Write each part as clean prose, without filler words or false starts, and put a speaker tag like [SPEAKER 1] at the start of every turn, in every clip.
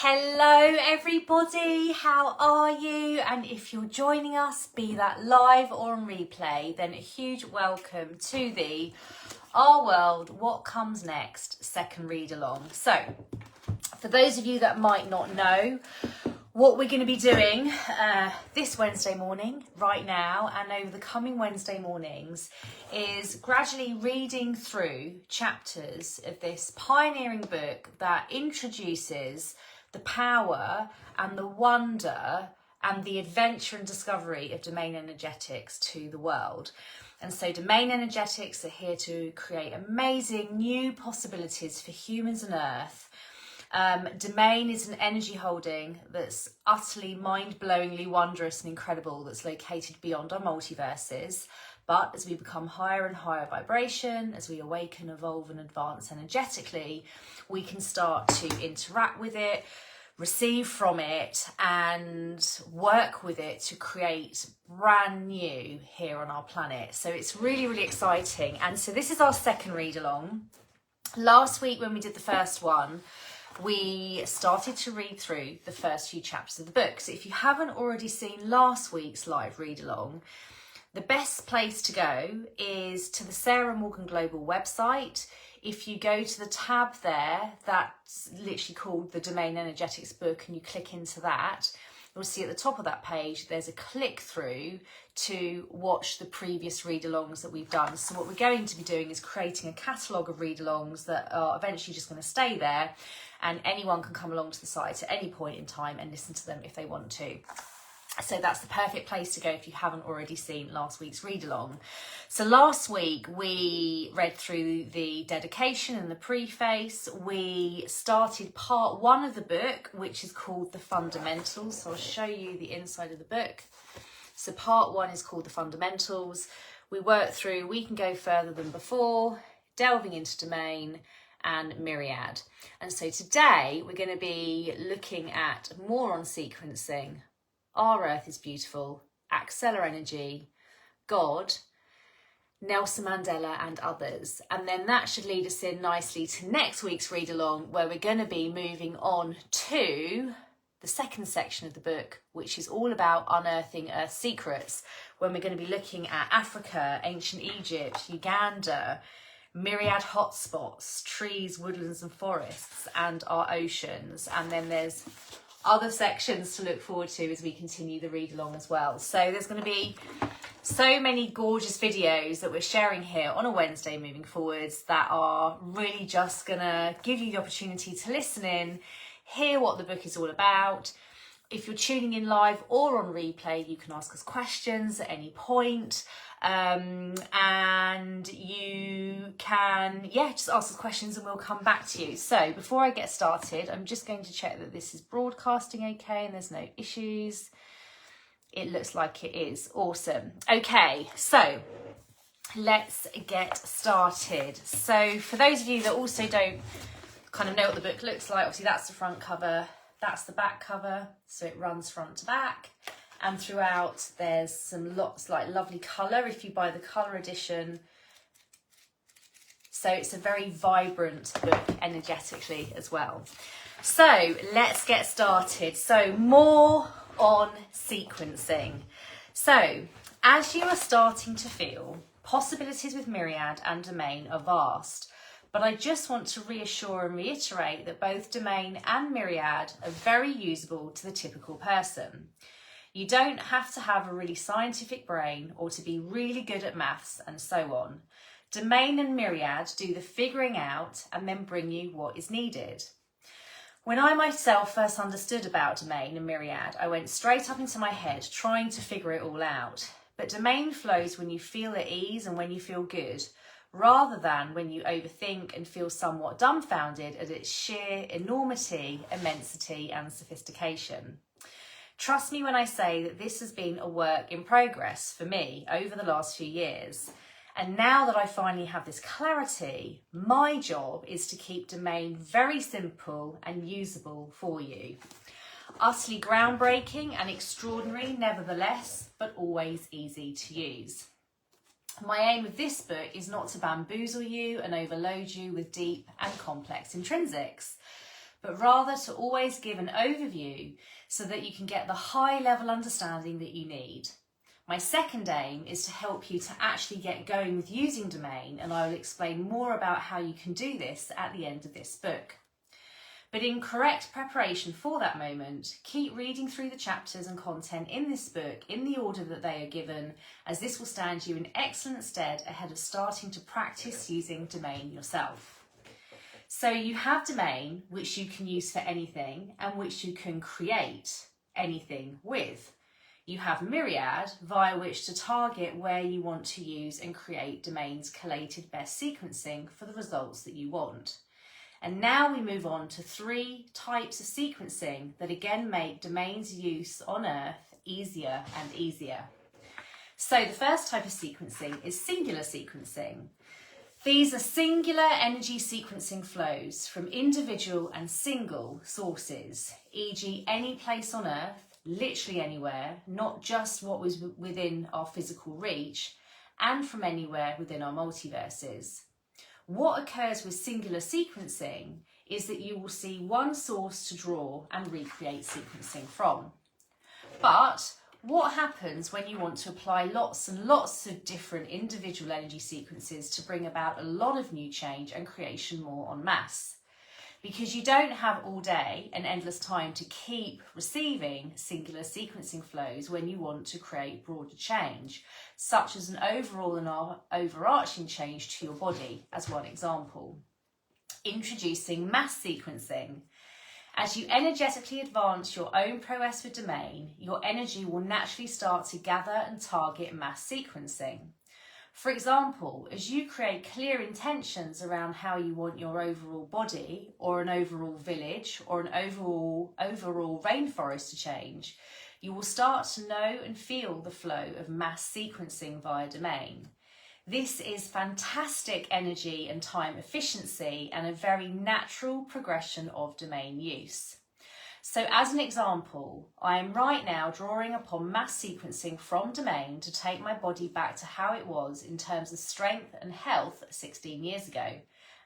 [SPEAKER 1] Hello everybody, how are you? And if you're joining us, be that live or on replay, then a huge welcome to the Our World, What Comes Next second read along. So, for those of you that might not know, what we're going to be doing this Wednesday morning, right now, and over the coming Wednesday mornings, is gradually reading through chapters of this pioneering book that introduces the power and the wonder and the adventure and discovery of domain energetics to the world. And so domain energetics are here to create amazing new possibilities for humans and Earth. Domain is an energy holding that's utterly mind-blowingly wondrous and incredible, that's located beyond our multiverses. But as we become higher and higher vibration, as we awaken, evolve and advance energetically, we can start to interact with it, receive from it and work with it to create brand new here on our planet. So it's really, really exciting. And so this is our second read along. Last week when we did the first one, we started to read through the first few chapters of the book. So if you haven't already seen last week's live read along, the best place to go is to the Sarah Morgan Global website. If you go to the tab there, that's literally called the Domain Energetics book, and you click into that, you'll see at the top of that page, there's a click through to watch the previous read-alongs that we've done. So what we're going to be doing is creating a catalogue of read-alongs that are eventually just going to stay there, and anyone can come along to the site at any point in time and listen to them if they want to. So that's the perfect place to go if you haven't already seen last week's read-along. So last week we read through the dedication and the preface. We started part one of the book, which is called The Fundamentals. So I'll show you the inside of the book. So part one is called The Fundamentals. We worked through We Can Go Further Than Before, Delving into Domain, and Myriad. And so today we're going to be looking at more on sequencing, Our Earth is Beautiful, Acceler Energy, God, Nelson Mandela and others. And then that should lead us in nicely to next week's read along, where we're going to be moving on to the second section of the book, which is all about unearthing Earth's secrets, when we're going to be looking at Africa, ancient Egypt, Uganda, myriad hotspots, trees, woodlands and forests, and our oceans. And then there's other sections to look forward to as we continue the read along as well. So there's going to be so many gorgeous videos that we're sharing here on a Wednesday moving forwards that are really just going to give you the opportunity to listen in, hear what the book is all about. If you're tuning in live or on replay, you can ask us questions at any point. And you can, just ask us questions and we'll come back to you. So before I get started, I'm just going to check that this is broadcasting okay and there's no issues. It looks like it is. Awesome. Okay, so let's get started. So for those of you that also don't kind of know what the book looks like, obviously that's the front cover, that's the back cover, so it runs front to back. And throughout there's some lots like lovely colour if you buy the colour edition. So it's a very vibrant book energetically as well. So let's get started. So more on sequencing. So as you are starting to feel, possibilities with Myriad and Domain are vast. But I just want to reassure and reiterate that both Domain and Myriad are very usable to the typical person. You don't have to have a really scientific brain or to be really good at maths and so on. Domain and Myriad do the figuring out and then bring you what is needed. When I myself first understood about Domain and Myriad, I went straight up into my head trying to figure it all out. But Domain flows when you feel at ease and when you feel good, rather than when you overthink and feel somewhat dumbfounded at its sheer enormity, immensity and sophistication. Trust me when I say that this has been a work in progress for me over the last few years. And now that I finally have this clarity, my job is to keep Domain very simple and usable for you. Utterly groundbreaking and extraordinary nevertheless, but always easy to use. My aim with this book is not to bamboozle you and overload you with deep and complex intrinsics, but rather to always give an overview so that you can get the high level understanding that you need. My second aim is to help you to actually get going with using domain, and I will explain more about how you can do this at the end of this book. But in correct preparation for that moment, keep reading through the chapters and content in this book in the order that they are given, as this will stand you in excellent stead ahead of starting to practice using domain yourself. So you have domain, which you can use for anything and which you can create anything with. You have myriad, via which to target where you want to use and create domain's collated best sequencing for the results that you want. And now we move on to 3 types of sequencing that again make domain's use on Earth easier and easier. So the first type of sequencing is singular sequencing. These are singular energy sequencing flows from individual and single sources, e.g. any place on Earth, literally anywhere, not just what was within our physical reach, and from anywhere within our multiverses. What occurs with singular sequencing is that you will see one source to draw and recreate sequencing from. But what happens when you want to apply lots and lots of different individual energy sequences to bring about a lot of new change and creation more en masse? Because you don't have all day and endless time to keep receiving singular sequencing flows when you want to create broader change, such as an overall and overarching change to your body, as one example. Introducing mass sequencing. As you energetically advance your own prowess with domain, your energy will naturally start to gather and target mass sequencing. For example, as you create clear intentions around how you want your overall body, or an overall village, or an overall rainforest to change, you will start to know and feel the flow of mass sequencing via domain. This is fantastic energy and time efficiency and a very natural progression of domain use. So as an example, I am right now drawing upon mass sequencing from domain to take my body back to how it was in terms of strength and health 16 years ago.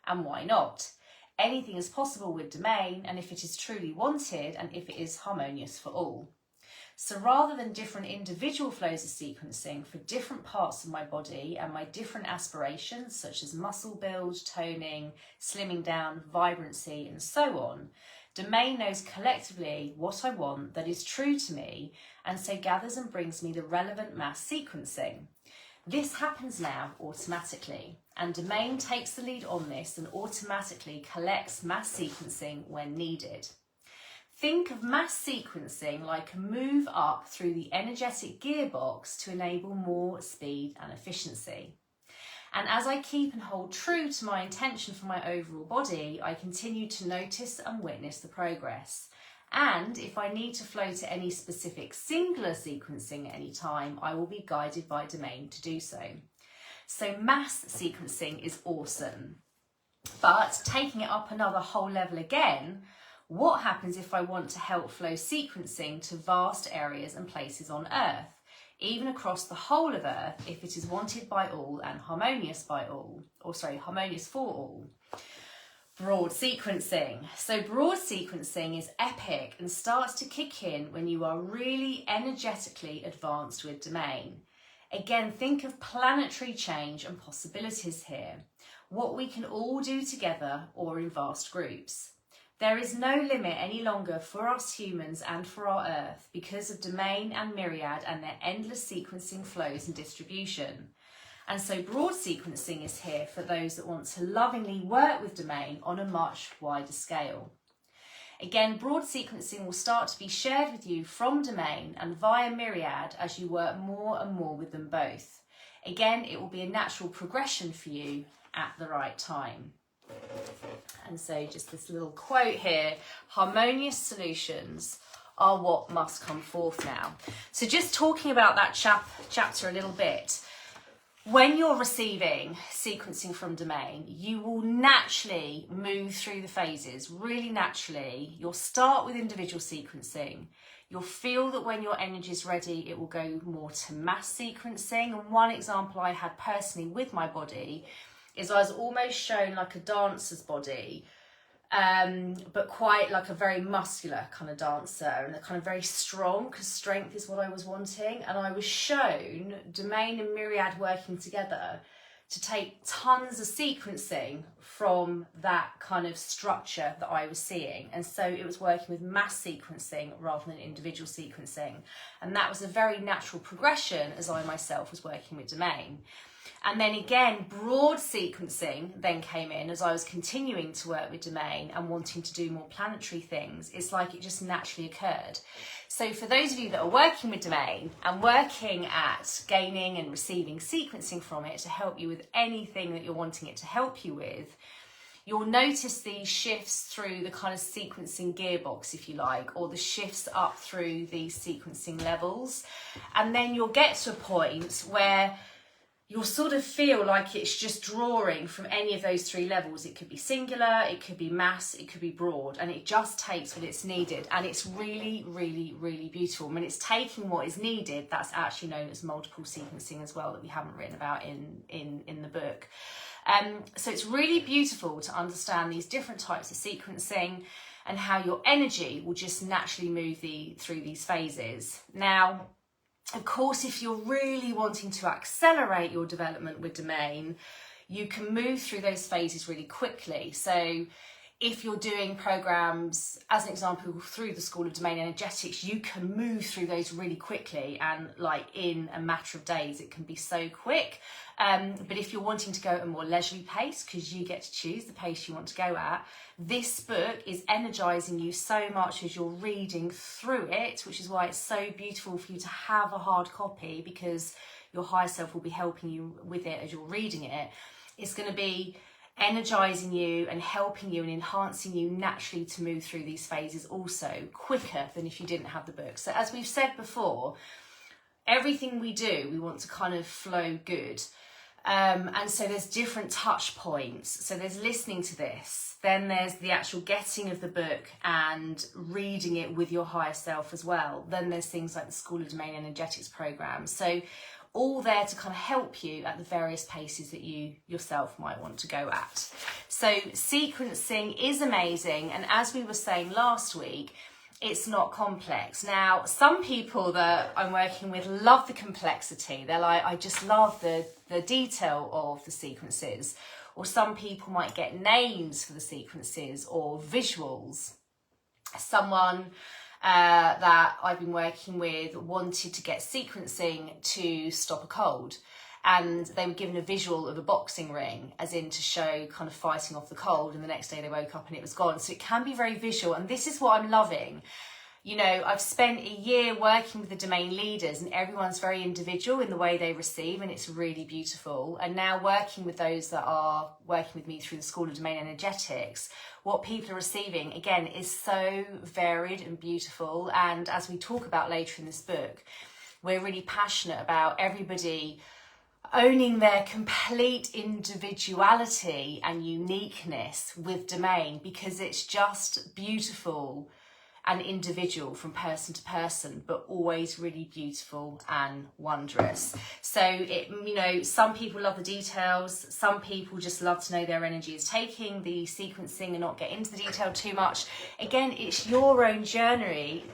[SPEAKER 1] And why not? Anything is possible with domain, and if it is truly wanted and if it is harmonious for all. So rather than different individual flows of sequencing for different parts of my body and my different aspirations, such as muscle build, toning, slimming down, vibrancy, and so on, domain knows collectively what I want that is true to me, and so gathers and brings me the relevant mass sequencing. This happens now automatically, and domain takes the lead on this and automatically collects mass sequencing when needed. Think of mass sequencing like a move up through the energetic gearbox to enable more speed and efficiency. And as I keep and hold true to my intention for my overall body, I continue to notice and witness the progress. And if I need to flow to any specific singular sequencing at any time, I will be guided by domain to do so. So mass sequencing is awesome. But taking it up another whole level again, what happens if I want to help flow sequencing to vast areas and places on Earth? Even across the whole of Earth, if it is wanted by all and harmonious for all. Broad sequencing. So broad sequencing is epic and starts to kick in when you are really energetically advanced with domain. Again, think of planetary change and possibilities here. What we can all do together or in vast groups. There is no limit any longer for us humans and for our Earth because of domain and myriad and their endless sequencing flows and distribution. And so broad sequencing is here for those that want to lovingly work with domain on a much wider scale. Again, broad sequencing will start to be shared with you from domain and via myriad as you work more and more with them both. Again, it will be a natural progression for you at the right time. And so just this little quote here, harmonious solutions are what must come forth now. So just talking about that chapter a little bit, when you're receiving sequencing from domain, you will naturally move through the phases, really naturally. You'll start with individual sequencing. You'll feel that when your energy is ready, it will go more to mass sequencing. And one example I had personally with my body is I was almost shown like a dancer's body but quite like a very muscular kind of dancer, and a kind of very strong, because strength is what I was wanting. And I was shown Domain and Myriad working together to take tons of sequencing from that kind of structure that I was seeing. And so it was working with mass sequencing rather than individual sequencing. And that was a very natural progression as I myself was working with Domain. And then again, broad sequencing then came in as I was continuing to work with Domain and wanting to do more planetary things. It's like it just naturally occurred. So for those of you that are working with Domain and working at gaining and receiving sequencing from it to help you with anything that you're wanting it to help you with, you'll notice these shifts through the kind of sequencing gearbox, if you like, or the shifts up through these sequencing levels. And then you'll get to a point where you'll sort of feel like it's just drawing from any of those three levels. It could be singular, it could be mass, it could be broad, and it just takes what it's needed. And it's really, really, really beautiful. When it's taking what is needed, that's actually known as multiple sequencing as well, that we haven't written about in the book. So it's really beautiful to understand these different types of sequencing and how your energy will just naturally move through these phases. Now, of course, if you're really wanting to accelerate your development with Domain, you can move through those phases really quickly. So if you're doing programs, as an example, through the School of Domain Energetics, you can move through those really quickly, and like in a matter of days, it can be so quick. But if you're wanting to go at a more leisurely pace, because you get to choose the pace you want to go at, this book is energizing you so much as you're reading through it, which is why it's so beautiful for you to have a hard copy, because your higher self will be helping you with it as you're reading it. It's going to be energizing you and helping you and enhancing you naturally to move through these phases also quicker than if you didn't have the book. So as we've said before, everything we do, we want to kind of flow good. And so there's different touch points. So there's listening to this, then there's the actual getting of the book and reading it with your higher self as well. Then there's things like the School of Domain Energetics program. So all there to kind of help you at the various paces that you yourself might want to go at. So sequencing is amazing. And as we were saying last week, it's not complex. Now, some people that I'm working with love the complexity. They're like, I just love the detail of the sequences. Or some people might get names for the sequences or visuals. Someone that I've been working with wanted to get sequencing to stop a cold, and they were given a visual of a boxing ring, as in to show kind of fighting off the cold, and the next day they woke up and it was gone. So it can be very visual, and this is what I'm loving. You know, I've spent a year working with the Domain leaders, and everyone's very individual in the way they receive, and it's really beautiful. And now working with those that are working with me through the School of Domain Energetics, what people are receiving, again, is so varied and beautiful. And as we talk about later in this book, we're really passionate about everybody owning their complete individuality and uniqueness with Domain, because it's just beautiful and individual from person to person, but always really beautiful and wondrous. So it, you know, some people love the details, some people just love to know their energy is taking the sequencing and not get into the detail too much. Again, it's your own journey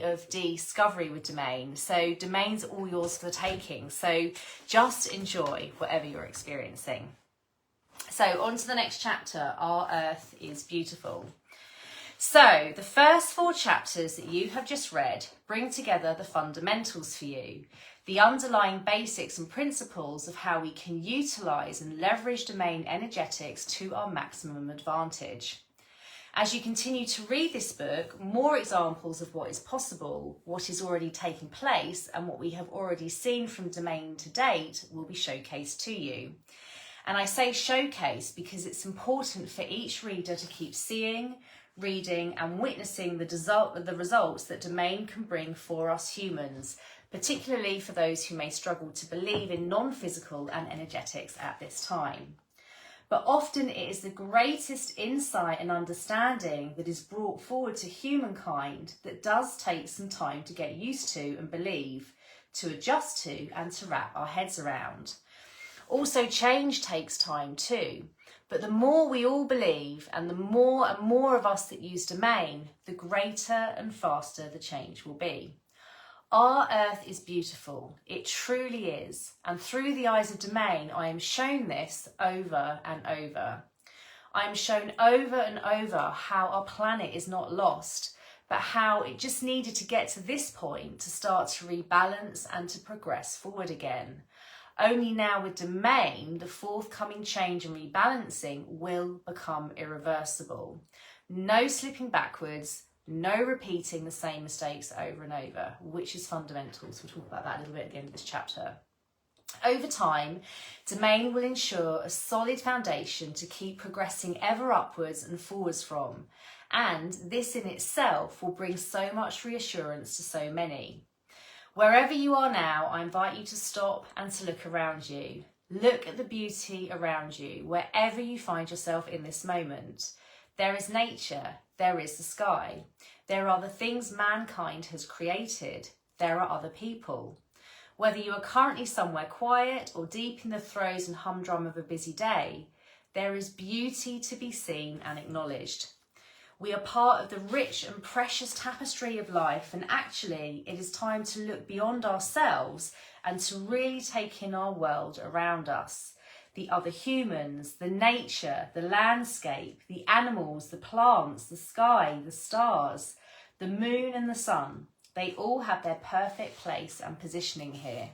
[SPEAKER 1] of discovery with Domain. So Domain's all yours for the taking. So just enjoy whatever you're experiencing. So on to the next chapter, Our Earth is Beautiful. So the first 4 chapters that you have just read bring together the fundamentals for you, the underlying basics and principles of how we can utilise and leverage Domain energetics to our maximum advantage. As you continue to read this book, more examples of what is possible, what is already taking place, and what we have already seen from Domain to date will be showcased to you. And I say showcase because it's important for each reader to keep seeing, reading and witnessing the results that Domain can bring for us humans, particularly for those who may struggle to believe in non-physical and energetics at this time. But often it is the greatest insight and understanding that is brought forward to humankind that does take some time to get used to and believe, to adjust to and to wrap our heads around. Also, change takes time too. But the more we all believe and the more and more of us that use domain, the greater and faster the change will be. Our Earth is beautiful, it truly is, and through the eyes of domain I am shown this over and over. I am shown over and over how our planet is not lost, but how it just needed to get to this point to start to rebalance and to progress forward again. Only now with domain, the forthcoming change and rebalancing will become irreversible. No slipping backwards, no repeating the same mistakes over and over, which is fundamental. So we'll talk about that a little bit at the end of this chapter. Over time, domain will ensure a solid foundation to keep progressing ever upwards and forwards from, and this in itself will bring so much reassurance to so many. Wherever you are now, I invite you to stop and to look around you. Look at the beauty around you, wherever you find yourself in this moment. There is nature, there is the sky, there are the things mankind has created, there are other people. Whether you are currently somewhere quiet or deep in the throes and humdrum of a busy day, there is beauty to be seen and acknowledged. We are part of the rich and precious tapestry of life, and actually it is time to look beyond ourselves and to really take in our world around us. The other humans, the nature, the landscape, the animals, the plants, the sky, the stars, the moon and the sun. They all have their perfect place and positioning here.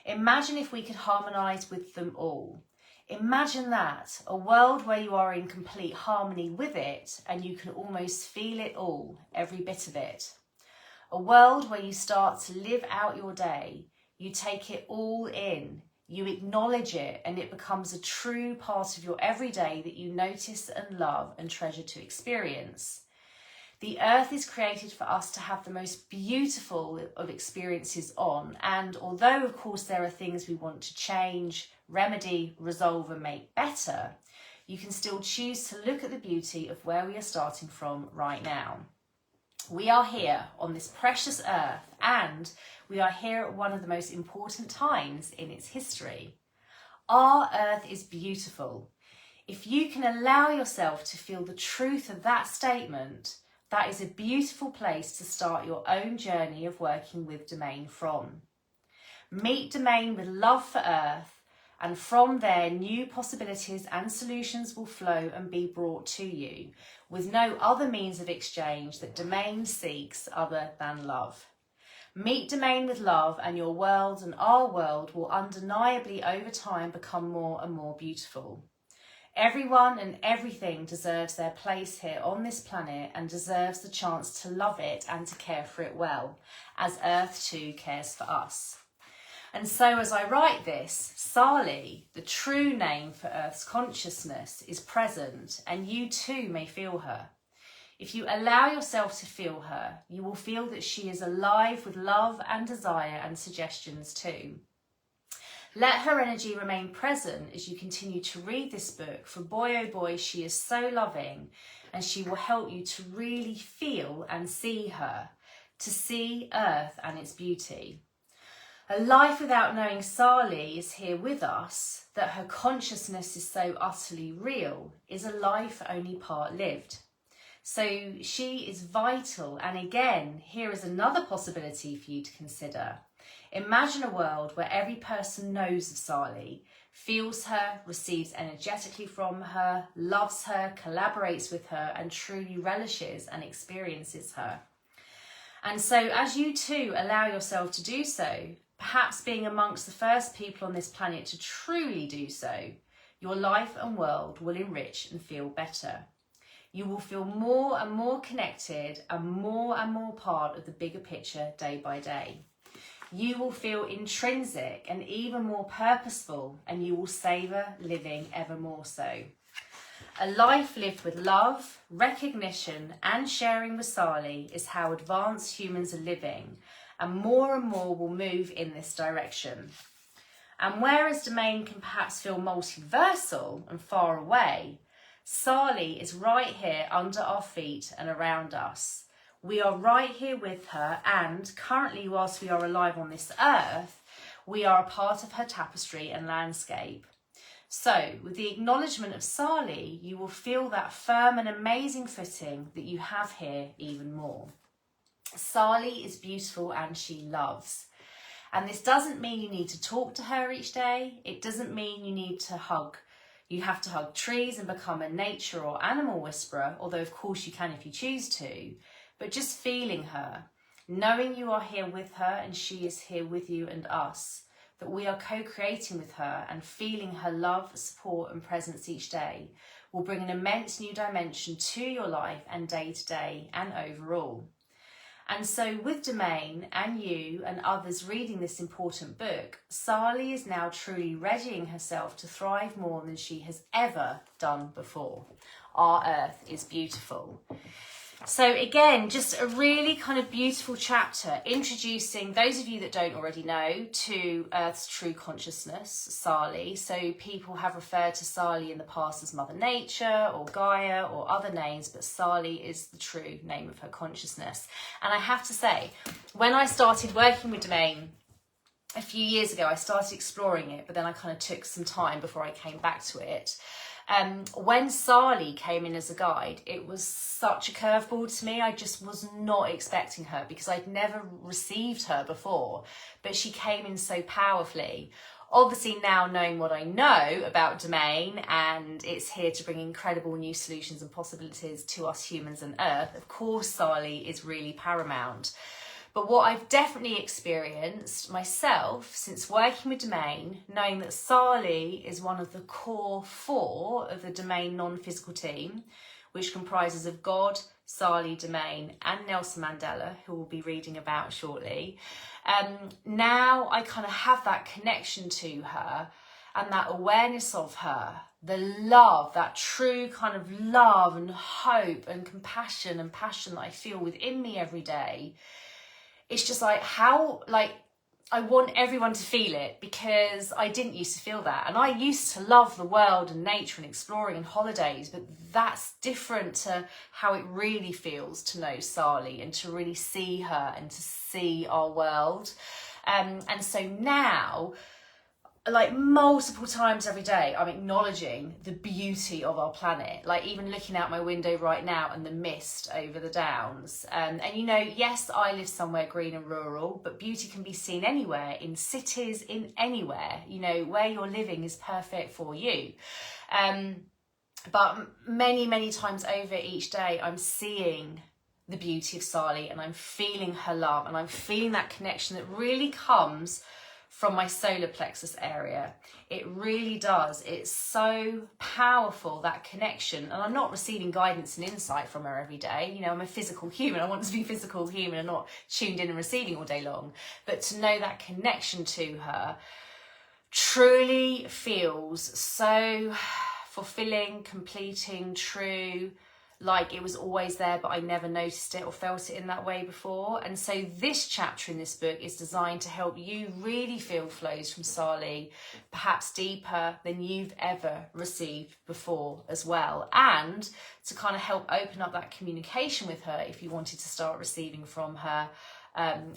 [SPEAKER 1] Imagine if we could harmonise with them all. Imagine that, a world where you are in complete harmony with it and you can almost feel it all, every bit of it. A world where you start to live out your day, you take it all in, you acknowledge it, and it becomes a true part of your everyday that you notice and love and treasure to experience. The earth is created for us to have the most beautiful of experiences on, and although of course there are things we want to change, remedy, resolve and make better, you can still choose to look at the beauty of where we are starting from right now. We are here on this precious earth, and we are here at one of the most important times in its history. Our earth is beautiful. If you can allow yourself to feel the truth of that statement, that is a beautiful place to start your own journey of working with domain from. Meet domain with love for earth, and from there new possibilities and solutions will flow and be brought to you, with no other means of exchange that domain seeks other than love. Meet domain with love, and your world and our world will undeniably over time become more and more beautiful. Everyone and everything deserves their place here on this planet and deserves the chance to love it and to care for it well, as Earth too cares for us. And so as I write this, Sali, the true name for Earth's consciousness, is present, and you too may feel her. If you allow yourself to feel her, you will feel that she is alive with love and desire and suggestions too. Let her energy remain present as you continue to read this book, for boy oh boy, she is so loving, and she will help you to really feel and see her, to see Earth and its beauty. A life without knowing Sali is here with us, that her consciousness is so utterly real, is a life only part lived. So she is vital, and again, here is another possibility for you to consider. Imagine a world where every person knows of Sali, feels her, receives energetically from her, loves her, collaborates with her, and truly relishes and experiences her. And so as you too allow yourself to do so, perhaps being amongst the first people on this planet to truly do so, your life and world will enrich and feel better. You will feel more and more connected and more part of the bigger picture day by day. You will feel intrinsic and even more purposeful, and you will savour living ever more so. A life lived with love, recognition and sharing with Sali is how advanced humans are living, and more will move in this direction. And whereas domain can perhaps feel multiversal and far away, Sali is right here under our feet and around us. We are right here with her, and currently whilst we are alive on this earth, we are a part of her tapestry and landscape. So with the acknowledgement of Sali, you will feel that firm and amazing footing that you have here even more. Sali is beautiful and she loves. And this doesn't mean you need to talk to her each day. It doesn't mean you have to hug trees and become a nature or animal whisperer, although of course you can if you choose to. But just feeling her, knowing you are here with her and she is here with you and us, that we are co-creating with her and feeling her love, support and presence each day will bring an immense new dimension to your life and day to day and overall. And so with Domain and you and others reading this important book, Sali is now truly readying herself to thrive more than she has ever done before. Our Earth is beautiful. So again, just a really kind of beautiful chapter introducing those of you that don't already know to Earth's true consciousness, Sali. So people have referred to Sali in the past as Mother Nature or Gaia or other names, but Sali is the true name of her consciousness. And I have to say, when I started working with Domain a few years ago, I started exploring it, but then I kind of took some time before I came back to it. When Sali came in as a guide, it was such a curveball to me. I just was not expecting her because I'd never received her before, but she came in so powerfully. Obviously now knowing what I know about Domain, and it's here to bring incredible new solutions and possibilities to us humans and Earth, of course Sali is really paramount. But what I've definitely experienced myself since working with Domain, knowing that Sali is one of the core 4 of the Domain non-physical team, which comprises of God, Sali, Domain and Nelson Mandela, who we'll be reading about shortly. Now I kind of have that connection to her and that awareness of her, the love, that true kind of love and hope and compassion and passion that I feel within me every day. It's just like I want everyone to feel it because I didn't used to feel that. And I used to love the world and nature and exploring and holidays, but that's different to how it really feels to know Sali and to really see her and to see our world. And so now, like multiple times every day, I'm acknowledging the beauty of our planet, like even looking out my window right now and the mist over the downs. And you know, yes, I live somewhere green and rural, but beauty can be seen anywhere, in cities, in anywhere. You know, where you're living is perfect for you. But many times over each day, I'm seeing the beauty of Sali and I'm feeling her love and I'm feeling that connection that really comes from my solar plexus area. It really does. It's so powerful, that connection. And I'm not receiving guidance and insight from her every day. You know, I'm a physical human. I want to be a physical human and not tuned in and receiving all day long. But to know that connection to her truly feels so fulfilling, completing, true, like it was always there, but I never noticed it or felt it in that way before. And so this chapter in this book is designed to help you really feel flows from Sali, perhaps deeper than you've ever received before as well. And to kind of help open up that communication with her if you wanted to start receiving from her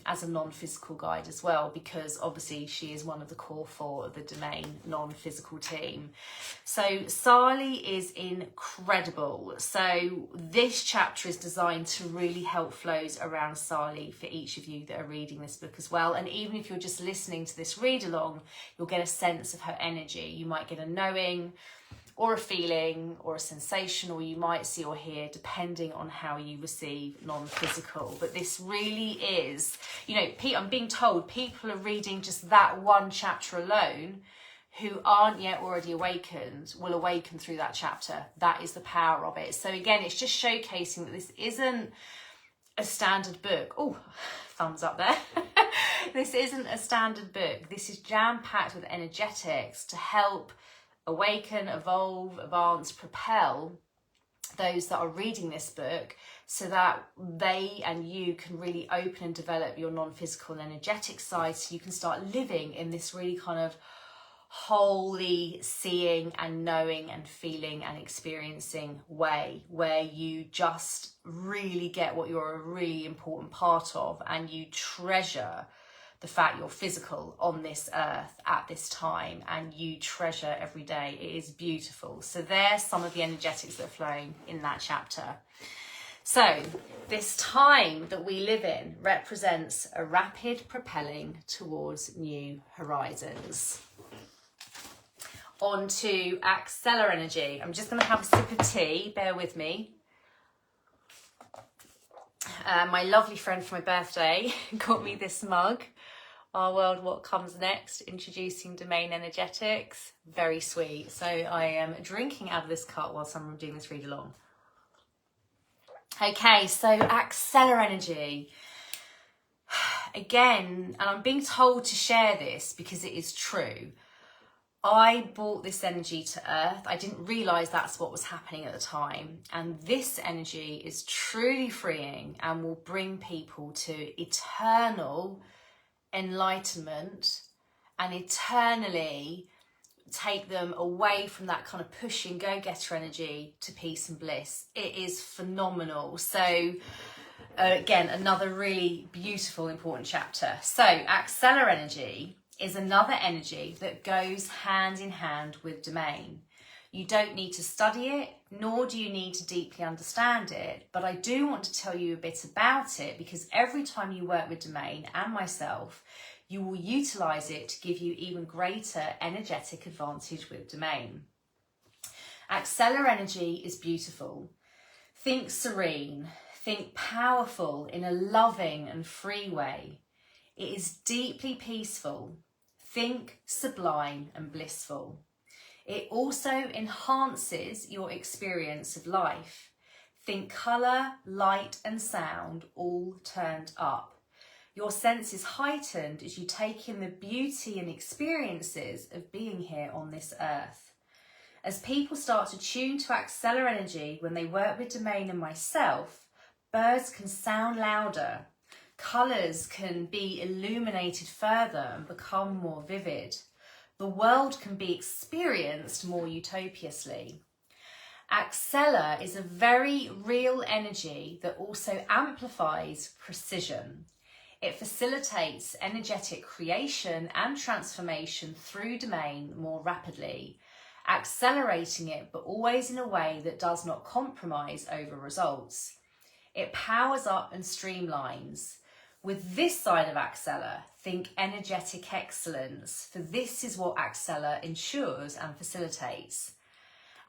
[SPEAKER 1] as a non-physical guide as well, because obviously she is one of the core 4 of the Domain non-physical team. So Sali is incredible. So this chapter is designed to really help flows around Sali for each of you that are reading this book as well. And even if you're just listening to this read along, you'll get a sense of her energy. You might get a knowing or a feeling or a sensation, or you might see or hear, depending on how you receive non-physical. But this really is, you know, I'm being told people are reading just that one chapter alone who aren't yet already awakened will awaken through that chapter. That is the power of it. So again, it's just showcasing that this isn't a standard book. Oh, thumbs up there. This isn't a standard book. This is jam-packed with energetics to help awaken, evolve, advance, propel those that are reading this book so that they and you can really open and develop your non-physical and energetic side, so you can start living in this really kind of wholly seeing and knowing and feeling and experiencing way, where you just really get what you're a really important part of and you treasure the fact you're physical on this earth at this time and you treasure every day. It is beautiful. So there's some of the energetics that are flowing in that chapter. So this time that we live in represents a rapid propelling towards new horizons. On to Acceler energy. I'm just going to have a sip of tea, bear with me. My lovely friend for my birthday got me this mug. Our World, What Comes Next, introducing domain energetics. Very sweet. So I am drinking out of this cup whilst I'm doing this read along. Okay, so Acceler energy. Again, and I'm being told to share this because it is true. I brought this energy to Earth. I didn't realise that's what was happening at the time. And this energy is truly freeing and will bring people to eternal enlightenment and eternally take them away from that kind of pushing go-getter energy to peace and bliss. It is phenomenal. So again, another really beautiful, important chapter. So Acceler energy is another energy that goes hand in hand with domain. You don't need to study it, nor do you need to deeply understand it, but I do want to tell you a bit about it because every time you work with domain and myself, you will utilise it to give you even greater energetic advantage with domain. Acceler energy is beautiful. Think serene, think powerful in a loving and free way. It is deeply peaceful. Think sublime and blissful. It also enhances your experience of life. Think colour, light and sound all turned up. Your sense is heightened as you take in the beauty and experiences of being here on this earth. As people start to tune to Acceler energy when they work with domain and myself, birds can sound louder. Colours can be illuminated further and become more vivid. The world can be experienced more utopiously. Acceler is a very real energy that also amplifies precision. It facilitates energetic creation and transformation through domain more rapidly, accelerating it but always in a way that does not compromise over results. It powers up and streamlines. With this side of Acceler, think energetic excellence, for this is what Acceler ensures and facilitates.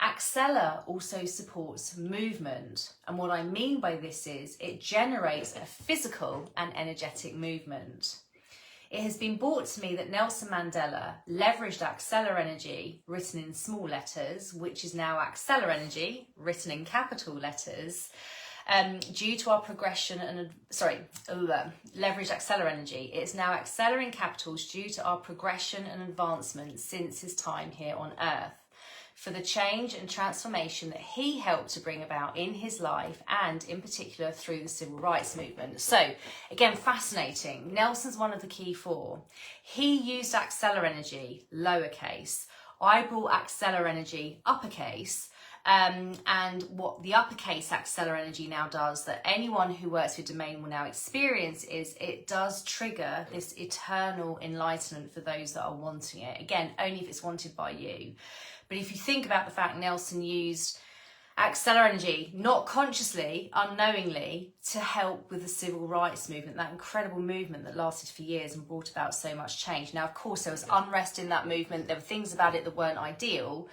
[SPEAKER 1] Acceler also supports movement, and what I mean by this is it generates a physical and energetic movement. It has been brought to me that Nelson Mandela leveraged Acceler energy, written in small letters, which is now Acceler energy, written in capital letters, due to our progression and, leveraged Acceler energy. It's now Acceler in capitals due to our progression and advancement since his time here on Earth, for the change and transformation that he helped to bring about in his life and in particular through the civil rights movement. So again, fascinating. Nelson's one of the key four. He used Acceler energy, lowercase. I brought Acceler energy, uppercase. And what the uppercase Acceler energy now does that anyone who works with domain will now experience is it does trigger this eternal enlightenment for those that are wanting it. Again, only if it's wanted by you. But if you think about the fact Nelson used Acceler energy, not consciously, unknowingly, to help with the civil rights movement, that incredible movement that lasted for years and brought about so much change. Now, of course, there was unrest in that movement. There were things about it that weren't ideal.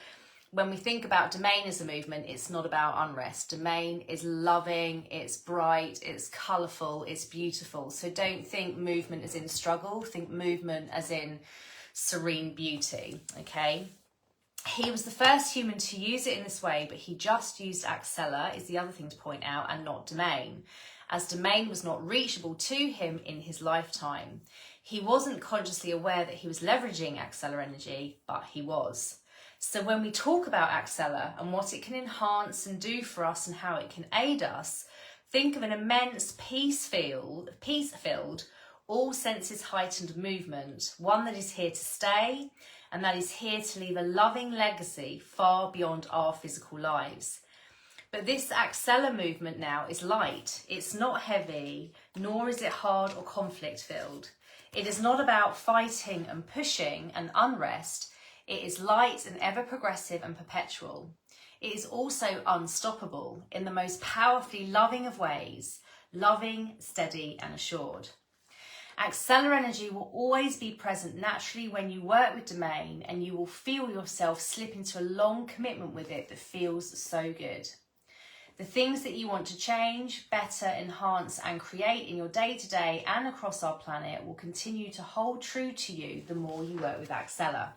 [SPEAKER 1] When we think about domain as a movement, it's not about unrest. Domain is loving, it's bright, it's colourful, it's beautiful. So don't think movement as in struggle, think movement as in serene beauty, okay? He was the first human to use it in this way, but he just used Acceler, is the other thing to point out, and not domain, as domain was not reachable to him in his lifetime. He wasn't consciously aware that he was leveraging Acceler energy, but he was. So when we talk about Acceler and what it can enhance and do for us and how it can aid us, think of an immense peace-filled, all senses heightened movement, one that is here to stay and that is here to leave a loving legacy far beyond our physical lives. But this Acceler movement now is light. It's not heavy, nor is it hard or conflict-filled. It is not about fighting and pushing and unrest. It is light and ever progressive and perpetual. It is also unstoppable in the most powerfully loving of ways, loving, steady and assured. Acceler energy will always be present naturally when you work with domain, and you will feel yourself slip into a long commitment with it that feels so good. The things that you want to change, better, enhance and create in your day-to-day and across our planet will continue to hold true to you the more you work with Acceler.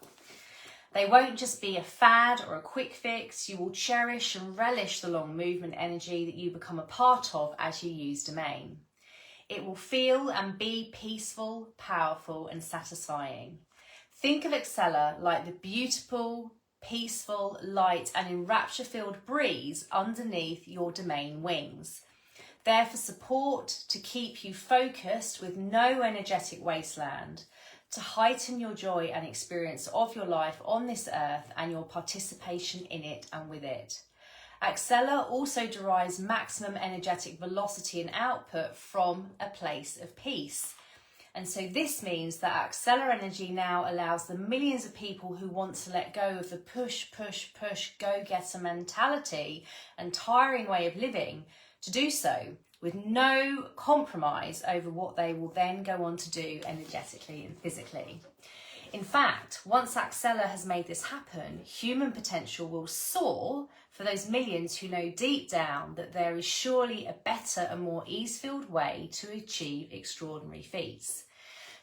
[SPEAKER 1] They won't just be a fad or a quick fix. You will cherish and relish the long movement energy that you become a part of as you use domain. It will feel and be peaceful, powerful and satisfying. Think of Acceler like the beautiful, peaceful, light and enrapture-filled breeze underneath your domain wings. There for support, to keep you focused with no energetic wasteland, to heighten your joy and experience of your life on this earth and your participation in it and with it. Acceler also derives maximum energetic velocity and output from a place of peace. And so this means that Acceler energy now allows the millions of people who want to let go of the push, push, push, go-getter mentality and tiring way of living to do so with no compromise over what they will then go on to do energetically and physically. In fact, once Acceler has made this happen, human potential will soar for those millions who know deep down that there is surely a better and more ease-filled way to achieve extraordinary feats.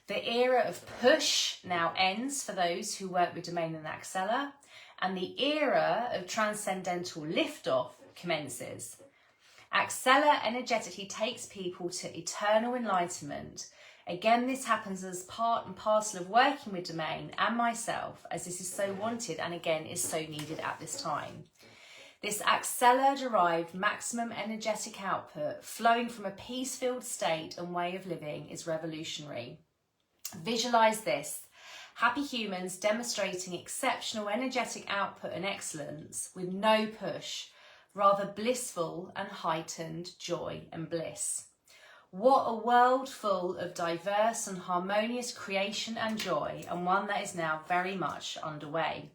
[SPEAKER 1] The era of push now ends for those who work with domain and Acceler, and the era of transcendental liftoff commences. Acceler energetically takes people to eternal enlightenment. Again, this happens as part and parcel of working with domain and myself, as this is so wanted and again is so needed at this time. This Acceler derived maximum energetic output flowing from a peace-filled state and way of living is revolutionary. Visualize this: happy humans demonstrating exceptional energetic output and excellence with no push, rather blissful and heightened joy and bliss. What a world full of diverse and harmonious creation and joy, and one that is now very much underway.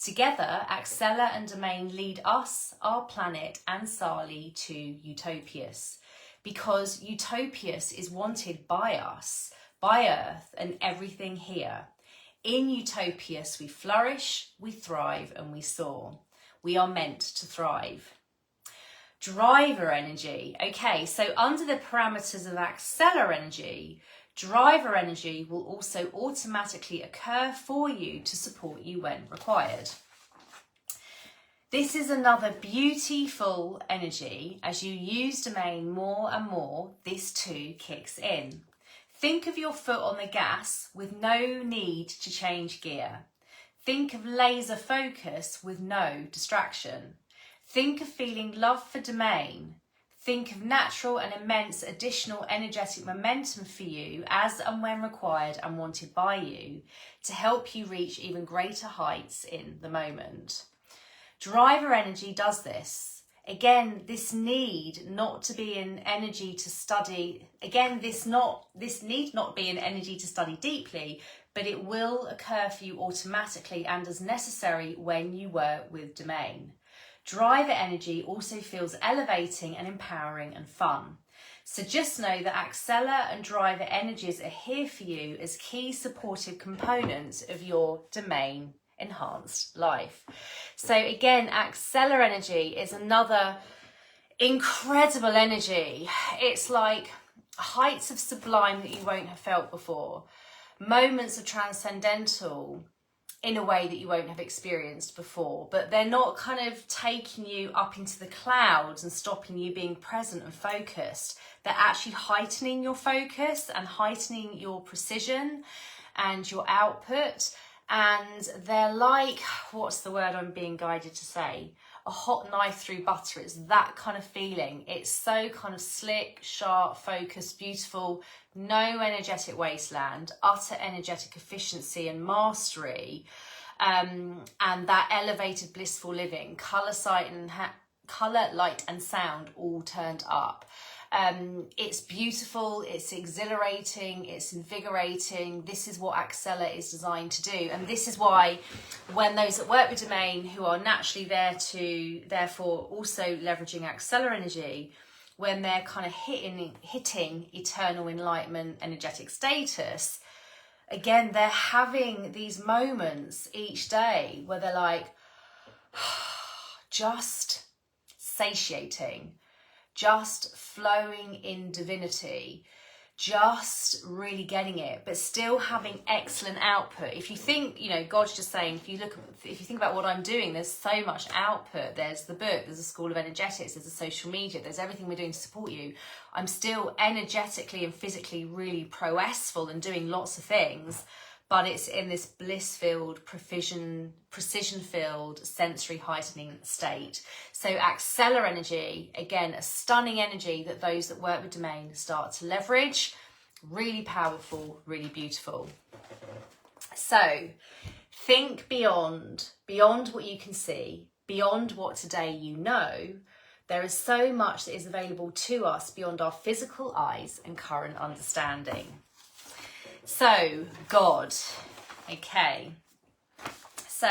[SPEAKER 1] Together, Acceler and domain lead us, our planet and Sali to Utopias, because Utopias is wanted by us, by Earth and everything here. In Utopias we flourish, we thrive and we soar. We are meant to thrive. Driver energy. Okay, so under the parameters of Acceler energy, driver energy will also automatically occur for you to support you when required. This is another beautiful energy. As you use domain more and more, this too kicks in. Think of your foot on the gas with no need to change gear. Think of laser focus with no distraction. Think of feeling love for domain. Think of natural and immense additional energetic momentum for you as and when required and wanted by you to help you reach even greater heights in the moment. Driver energy does this. Again, this need not to be in energy to study, this need not be in energy to study deeply, but it will occur for you automatically and as necessary when you work with domain. Driver energy also feels elevating and empowering and fun. So just know that Acceler and driver energies are here for you as key supportive components of your domain enhanced life. So again, Acceler energy is another incredible energy. It's like heights of sublime that you won't have felt before, moments of transcendental in a way that you won't have experienced before, but they're not kind of taking you up into the clouds and stopping you being present and focused. They're actually heightening your focus and heightening your precision and your output. And they're like, what's the word I'm being guided to say? A hot knife through butter. It's that kind of feeling. It's so kind of slick, sharp, focused, beautiful, no energetic wasteland, utter energetic efficiency and mastery, and that elevated blissful living, colour, light and sound all turned up. It's beautiful, it's exhilarating, it's invigorating. This is what Accela is designed to do. And this is why when those that work with Domain, who are naturally there to, therefore also leveraging Accela energy, when they're kind of hitting eternal enlightenment energetic status, again, they're having these moments each day where they're like, just satiating, just flowing in divinity, just really getting it, but still having excellent output. If you think, you know, God's just saying, if you think about what I'm doing, there's so much output. There's the book, there's a School of Energetics, there's a social media, there's everything we're doing to support you. I'm still energetically and physically really prowessful and doing lots of things, but it's in this bliss-filled, precision-filled, sensory heightening state. So Accela energy, again, a stunning energy that those that work with Domain start to leverage. Really powerful, really beautiful. So think beyond what you can see, beyond what today you know. There is so much that is available to us beyond our physical eyes and current understanding. So, God, okay, so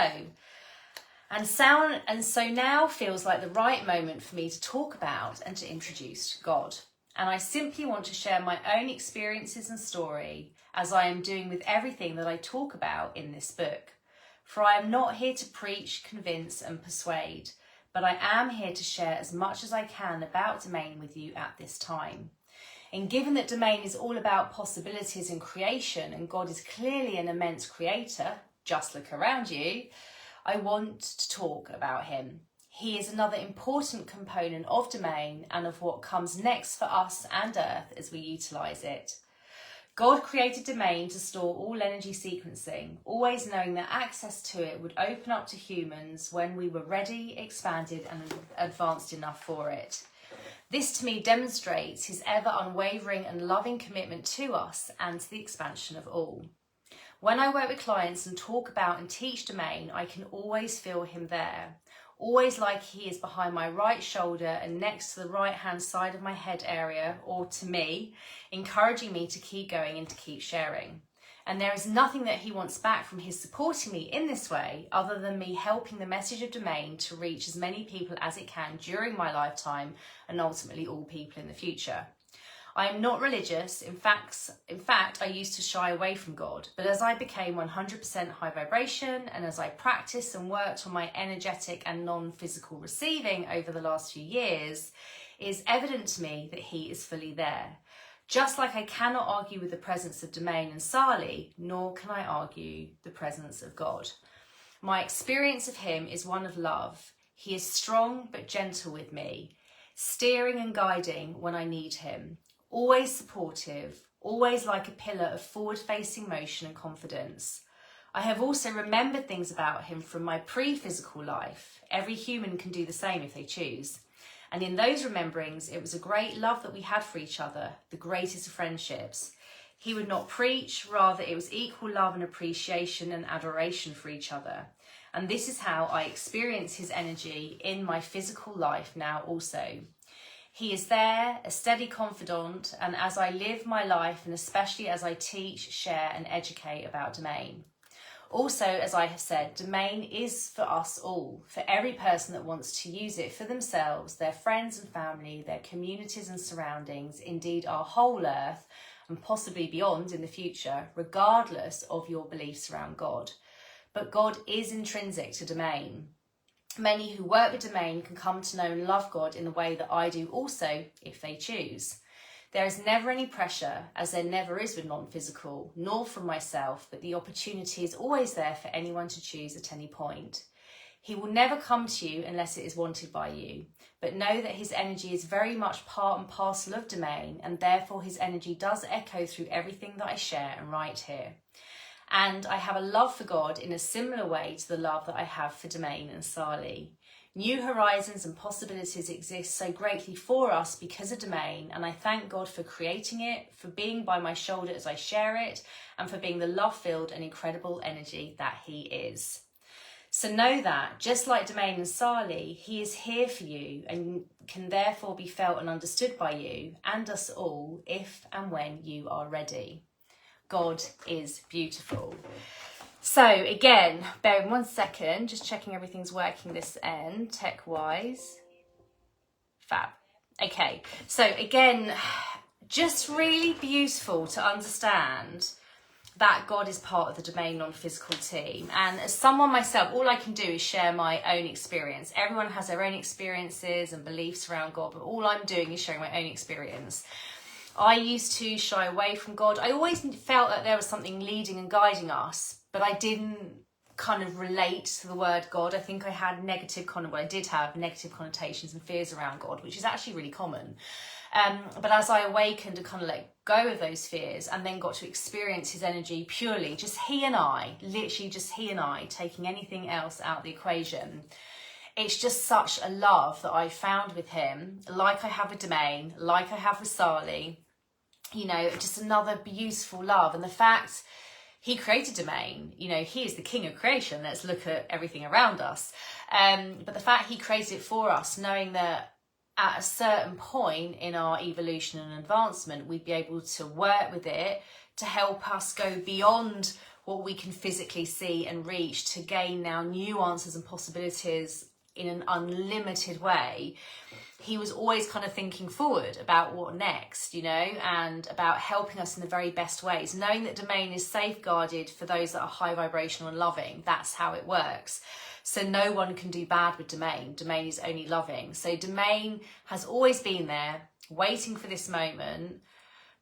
[SPEAKER 1] now feels like the right moment for me to talk about and to introduce God. And I simply want to share my own experiences and story, as I am doing with everything that I talk about in this book. For I am not here to preach, convince and persuade, but I am here to share as much as I can about Domain with you at this time. And given that Domain is all about possibilities and creation, and God is clearly an immense creator, just look around you, I want to talk about him. He is another important component of Domain and of what comes next for us and Earth as we utilise it. God created Domain to store all energy sequencing, always knowing that access to it would open up to humans when we were ready, expanded and advanced enough for it. This to me demonstrates his ever unwavering and loving commitment to us and to the expansion of all. When I work with clients and talk about and teach Domain, I can always feel him there, always like he is behind my right shoulder and next to the right hand side of my head area, or to me, encouraging me to keep going and to keep sharing. And there is nothing that he wants back from his supporting me in this way other than me helping the message of Domain to reach as many people as it can during my lifetime and ultimately all people in the future. I am not religious. In fact, I used to shy away from God. But as I became 100% high vibration and as I practiced and worked on my energetic and non-physical receiving over the last few years, it is evident to me that he is fully there. Just like I cannot argue with the presence of Domain and Sali, nor can I argue the presence of God. My experience of him is one of love. He is strong but gentle with me, steering and guiding when I need him, always supportive, always like a pillar of forward-facing motion and confidence. I have also remembered things about him from my pre-physical life. Every human can do the same if they choose. And in those rememberings, it was a great love that we had for each other, the greatest of friendships. He would not preach, rather it was equal love and appreciation and adoration for each other. And this is how I experience his energy in my physical life now also. He is there, a steady confidant, and as I live my life, and especially as I teach, share and educate about Domain. Also, as I have said, Domain is for us all, for every person that wants to use it for themselves, their friends and family, their communities and surroundings, indeed our whole Earth, and possibly beyond in the future, regardless of your beliefs around God. But God is intrinsic to Domain. Many who work with Domain can come to know and love God in the way that I do also, if they choose. There is never any pressure, as there never is with non-physical, nor from myself, but the opportunity is always there for anyone to choose at any point. He will never come to you unless it is wanted by you, but know that his energy is very much part and parcel of Domain, and therefore his energy does echo through everything that I share and write here. And I have a love for God in a similar way to the love that I have for Domain and Sali. New horizons and possibilities exist so greatly for us because of Domain, and I thank God for creating it, for being by my shoulder as I share it, and for being the love-filled and incredible energy that he is. So know that, just like Domain and Sali, he is here for you and can therefore be felt and understood by you and us all if and when you are ready. God is beautiful. So again, bear in 1 second, just checking everything's working this end, tech-wise. Fab. Okay, so again, just really beautiful to understand that God is part of the Domain non-physical team. And as someone myself, all I can do is share my own experience. Everyone has their own experiences and beliefs around God, but all I'm doing is sharing my own experience. I used to shy away from God. I always felt that there was something leading and guiding us, but I didn't kind of relate to the word God. I think I had I did have negative connotations and fears around God, which is actually really common. But as I awakened and kind of let go of those fears and then got to experience his energy purely, just he and I, literally just he and I, taking anything else out of the equation, it's just such a love that I found with him, like I have with Domain, like I have with Sali, you know, just another beautiful love. And the fact he created Domain, you know, he is the king of creation. Let's look at everything around us. But the fact he created it for us, knowing that at a certain point in our evolution and advancement, we'd be able to work with it to help us go beyond what we can physically see and reach, to gain now new answers and possibilities in an unlimited way. He was always kind of thinking forward about what next, you know, and about helping us in the very best ways, knowing that Domain is safeguarded for those that are high vibrational and loving. That's how it works. So no one can do bad with Domain. Domain is only loving. So Domain has always been there, waiting for this moment.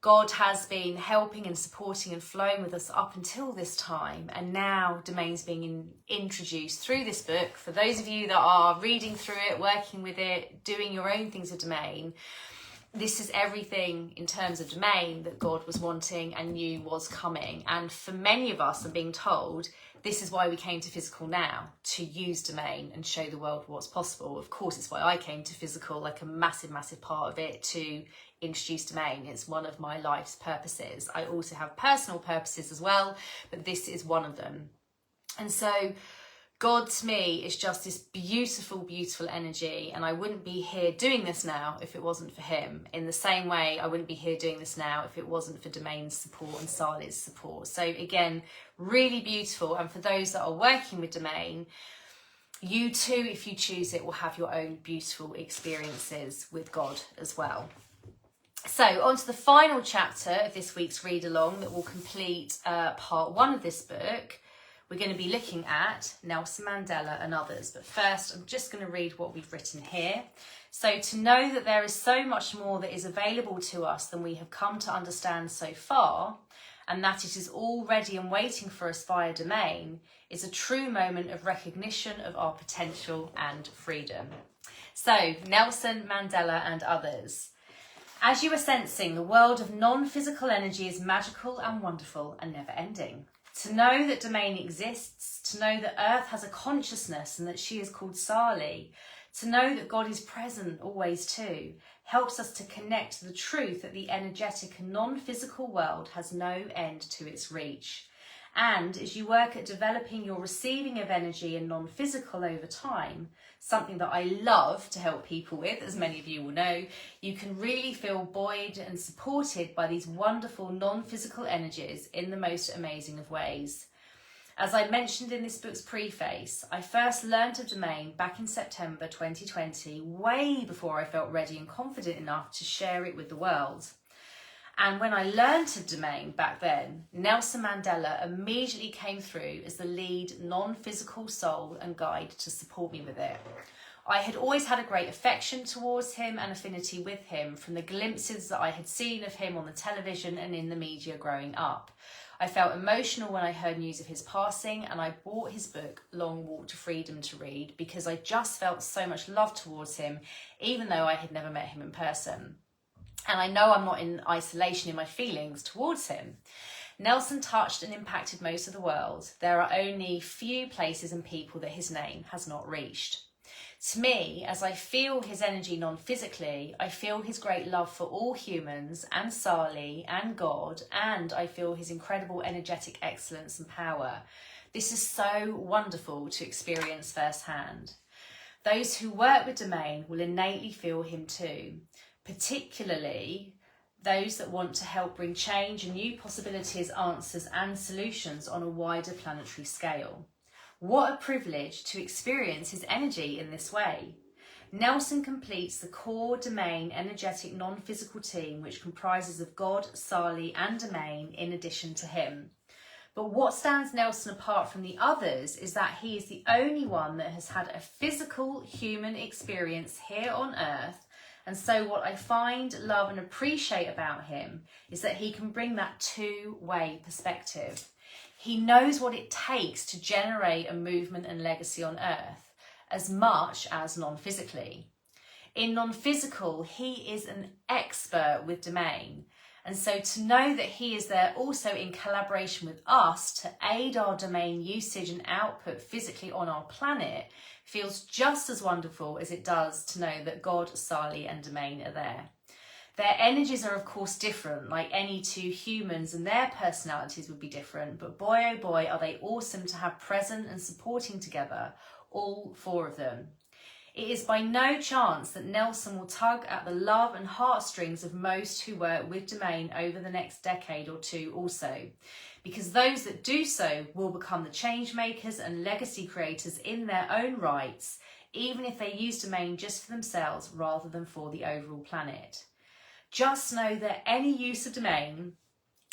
[SPEAKER 1] God has been helping and supporting and flowing with us up until this time. And now Domain's being introduced through this book. For those of you that are reading through it, working with it, doing your own things with Domain, this is everything in terms of Domain that God was wanting and knew was coming. And for many of us, I'm being told, this is why we came to physical now, to use Domain and show the world what's possible. Of course, it's why I came to physical, like a massive, massive part of it, to introduce Domain. It's one of my life's purposes. I also have personal purposes as well, but this is one of them. And so God to me is just this beautiful, beautiful energy. And I wouldn't be here doing this now if it wasn't for him. In the same way, I wouldn't be here doing this now if it wasn't for Domain's support and Sali's support. So again, really beautiful. And for those that are working with Domain, you too, if you choose it, will have your own beautiful experiences with God as well. So on to the final chapter of this week's read along that will complete part 1 of this book. We're going to be looking at Nelson Mandela and others. But first, I'm just going to read what we've written here. So to know that there is so much more that is available to us than we have come to understand so far, and that it is all ready and waiting for us via Domain, is a true moment of recognition of our potential and freedom. So Nelson Mandela and others. As you are sensing, the world of non-physical energy is magical and wonderful and never ending. To know that Domain exists, to know that Earth has a consciousness and that she is called Sali, to know that God is present always too, helps us to connect to the truth that the energetic and non-physical world has no end to its reach. And as you work at developing your receiving of energy and non-physical over time, something that I love to help people with, as many of you will know, you can really feel buoyed and supported by these wonderful non-physical energies in the most amazing of ways. As I mentioned in this book's preface, I first learned of Domain back in September 2020, way before I felt ready and confident enough to share it with the world. And when I learned of Domain back then, Nelson Mandela immediately came through as the lead non-physical soul and guide to support me with it. I had always had a great affection towards him and affinity with him from the glimpses that I had seen of him on the television and in the media growing up. I felt emotional when I heard news of his passing, and I bought his book, Long Walk to Freedom, to read because I just felt so much love towards him, even though I had never met him in person. And I know I'm not in isolation in my feelings towards him. Nelson touched and impacted most of the world. There are only few places and people that his name has not reached. To me, as I feel his energy non-physically, I feel his great love for all humans and Sali and God, and I feel his incredible energetic excellence and power. This is so wonderful to experience firsthand. Those who work with Domain will innately feel him too, particularly those that want to help bring change and new possibilities, answers and solutions on a wider planetary scale. What a privilege to experience his energy in this way. Nelson completes the core Domain energetic non-physical team, which comprises of God, Sali and Domain in addition to him. But what stands Nelson apart from the others is that he is the only one that has had a physical human experience here on Earth. And so what I find, love and appreciate about him is that he can bring that two-way perspective. He knows what it takes to generate a movement and legacy on Earth, as much as non-physically. In non-physical, he is an expert with Domain. And so to know that he is there also in collaboration with us to aid our Domain usage and output physically on our planet feels just as wonderful as it does to know that God, Sali and Domain are there. Their energies are of course different, like any two humans, and their personalities would be different, but boy oh boy are they awesome to have present and supporting together, all four of them. It is by no chance that Nelson will tug at the love and heartstrings of most who work with Domain over the next decade or two also, because those that do so will become the change makers and legacy creators in their own rights, even if they use Domain just for themselves rather than for the overall planet. Just know that any use of Domain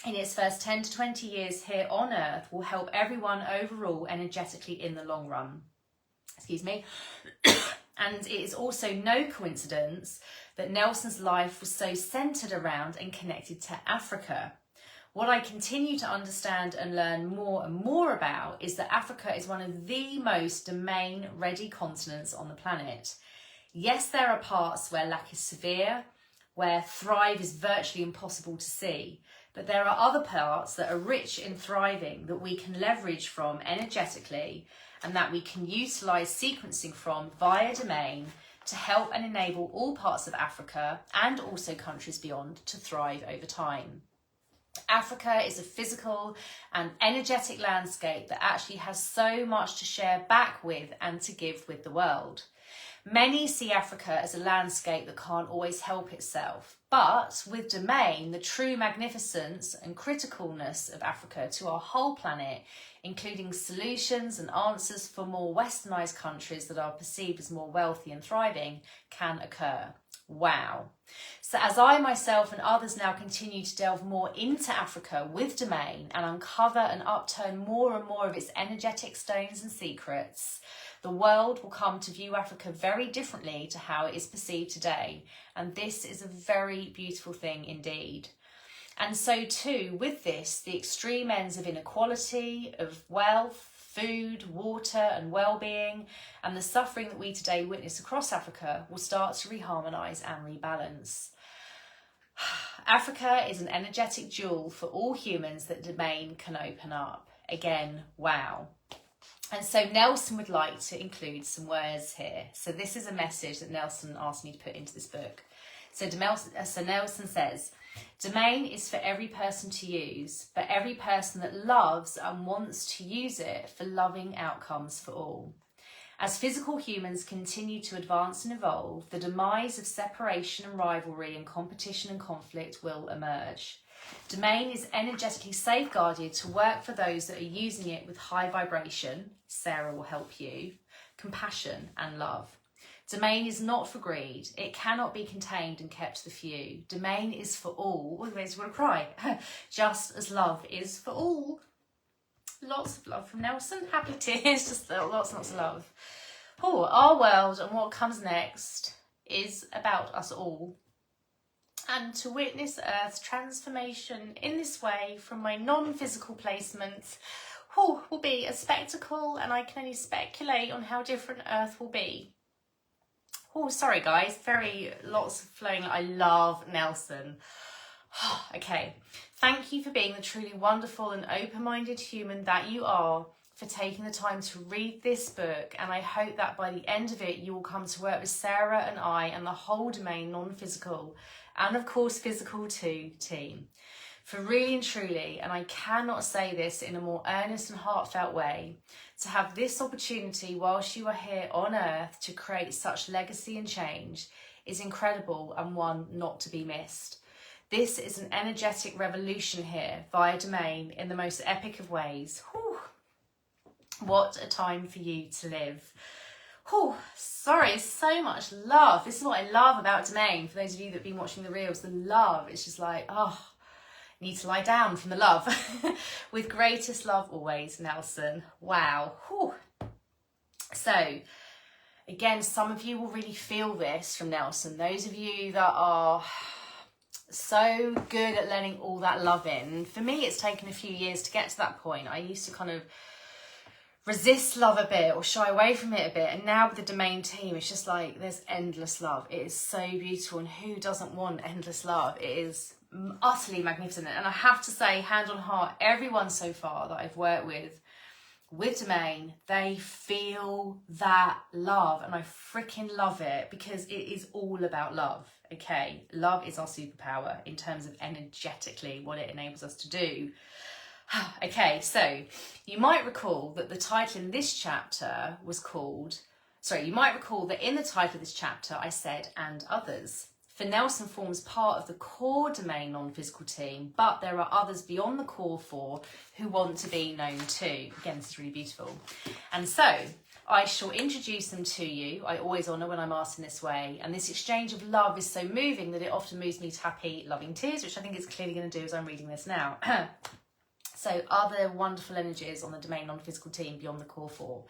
[SPEAKER 1] in its first 10 to 20 years here on Earth will help everyone overall energetically in the long run. Excuse me. And it is also no coincidence that Nelson's life was so centred around and connected to Africa. What I continue to understand and learn more and more about is that Africa is one of the most Domain-ready continents on the planet. Yes, there are parts where lack is severe, where thrive is virtually impossible to see, but there are other parts that are rich in thriving that we can leverage from energetically and that we can utilise sequencing from via Domain to help and enable all parts of Africa and also countries beyond to thrive over time. Africa is a physical and energetic landscape that actually has so much to share back with and to give with the world. Many see Africa as a landscape that can't always help itself, but with Domain, the true magnificence and criticalness of Africa to our whole planet, including solutions and answers for more westernised countries that are perceived as more wealthy and thriving, can occur. Wow. So as I myself and others now continue to delve more into Africa with Domain and uncover and upturn more and more of its energetic stones and secrets, the world will come to view Africa very differently to how it is perceived today. And this is a very beautiful thing indeed. And so too, with this, the extreme ends of inequality, of wealth, food, water and well-being, and the suffering that we today witness across Africa will start to reharmonise and rebalance. Africa is an energetic jewel for all humans that Domain can open up. Again, wow. And so Nelson would like to include some words here. So this is a message that Nelson asked me to put into this book. So Nelson says, Domain is for every person to use, but every person that loves and wants to use it for loving outcomes for all. As physical humans continue to advance and evolve, the demise of separation and rivalry and competition and conflict will emerge. Domain is energetically safeguarded to work for those that are using it with high vibration, Sarah will help you, compassion and love. Domain is not for greed. It cannot be contained and kept to the few. Domain is for all. Oh, I just want to cry. Just as love is for all. Lots of love from Nelson. Happy tears. Just lots and lots of love. Oh, our world and what comes next is about us all. And to witness Earth's transformation in this way from my non-physical placement will be a spectacle, and I can only speculate on how different Earth will be. Oh, sorry guys, lots of flowing. I love Nelson. Okay, thank you for being the truly wonderful and open-minded human that you are, for taking the time to read this book, and I hope that by the end of it you will come to work with Sarah and I and the whole Domain non-physical and of course physical too team. for really and truly, and I cannot say this in a more earnest and heartfelt way, to have this opportunity whilst you are here on Earth to create such legacy and change is incredible and one not to be missed. This is an energetic revolution here via Domain in the most epic of ways. Whew. What a time for you to live. Oh, sorry, so much love. This is what I love about Domain. For those of you that have been watching the reels, the love, it's just like, oh, need to lie down from the love. With greatest love always, Nelson. Wow. Whew. So, again, some of you will really feel this from Nelson. Those of you that are so good at letting all that love in. For me, it's taken a few years to get to that point. I used to kind of resist love a bit or shy away from it a bit, and now with the Domain team, it's just like there's endless love. It is so beautiful, and who doesn't want endless love? It is utterly magnificent. And I have to say, hand on heart, everyone so far that I've worked with Domain, they feel that love, and I freaking love it, because it is all about love. Okay, love is our superpower in terms of energetically what it enables us to do. Okay, so you might recall that the title in this chapter was called, you might recall that in the title of this chapter I said, and others. For Nelson forms part of the core Domain non-physical team, but there are others beyond the core four who want to be known too. Again, this is really beautiful. And so I shall introduce them to you. I always honour when I'm asked in this way. And this exchange of love is so moving that it often moves me to happy, loving tears, which I think it's clearly going to do as I'm reading this now. So other wonderful energies on the Domain non-physical team beyond the core four.